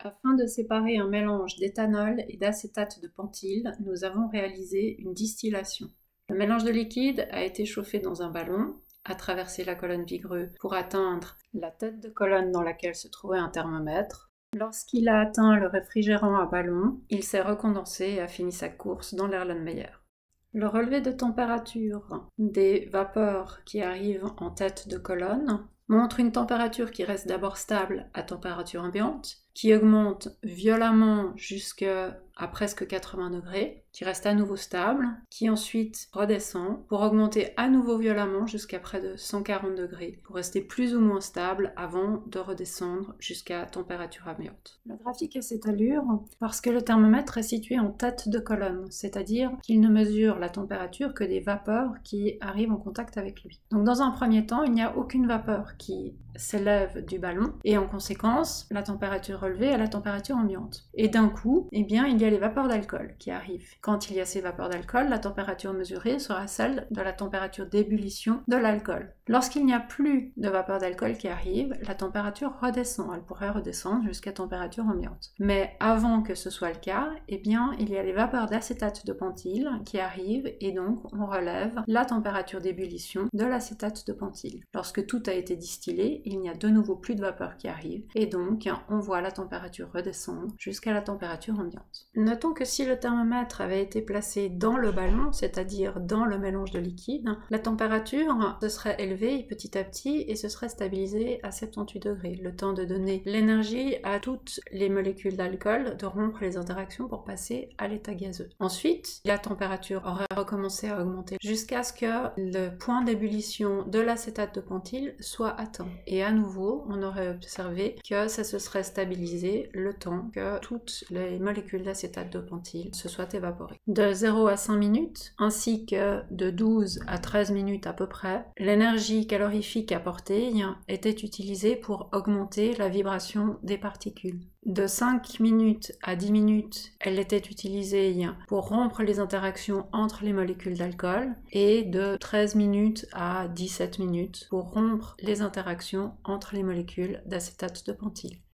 Afin de séparer un mélange d'éthanol et d'acétate de pentyl, nous avons réalisé une distillation. Le mélange de liquide a été chauffé dans un ballon, a traversé la colonne Vigreux pour atteindre la tête de colonne dans laquelle se trouvait un thermomètre. Lorsqu'il a atteint le réfrigérant à ballon, il s'est recondensé et a fini sa course dans l'Erlenmeyer. Le relevé de température des vapeurs qui arrivent en tête de colonne montre une température qui reste d'abord stable à température ambiante, qui augmente violemment jusqu'à presque 80 degrés, qui reste à nouveau stable, qui ensuite redescend pour augmenter à nouveau violemment jusqu'à près de 140 degrés, pour rester plus ou moins stable avant de redescendre jusqu'à température ambiante. Le graphique a cette allure parce que le thermomètre est situé en tête de colonne, c'est-à-dire qu'il ne mesure la température que des vapeurs qui arrivent en contact avec lui. Donc dans un premier temps, il n'y a aucune vapeur qui s'élève du ballon et en conséquence, la température relevée est la température ambiante. Et d'un coup, eh bien, il y a les vapeurs d'alcool qui arrivent. Quand il y a ces vapeurs d'alcool, la température mesurée sera celle de la température d'ébullition de l'alcool. Lorsqu'il n'y a plus de vapeurs d'alcool qui arrivent, la température redescend. Elle pourrait redescendre jusqu'à température ambiante. Mais avant que ce soit le cas, eh bien, il y a les vapeurs d'acétate de pentyl qui arrivent et donc on relève la température d'ébullition de l'acétate de pentyl. Lorsque tout a été distillé, il n'y a de nouveau plus de vapeur qui arrive et donc on voit la température redescendre jusqu'à la température ambiante. Notons que si le thermomètre avait été placé dans le ballon, c'est-à-dire dans le mélange de liquide, la température se serait élevée petit à petit et se serait stabilisée à 78 degrés, le temps de donner l'énergie à toutes les molécules d'alcool de rompre les interactions pour passer à l'état gazeux. Ensuite, la température aurait recommencé à augmenter jusqu'à ce que le point d'ébullition de l'acétate de pentyl soit atteint. Et à nouveau, on aurait observé que ça se serait stabilisé le temps que toutes les molécules d'acétate de pentyl se soient évaporées. De 0 à 5 minutes, ainsi que de 12 à 13 minutes à peu près, l'énergie calorifique apportée était utilisée pour augmenter la vibration des particules. De 5 minutes à 10 minutes, elle était utilisée pour rompre les interactions entre les molécules d'alcool et de 13 minutes à 17 minutes pour rompre les interactions entre les molécules d'acétate de pentyl.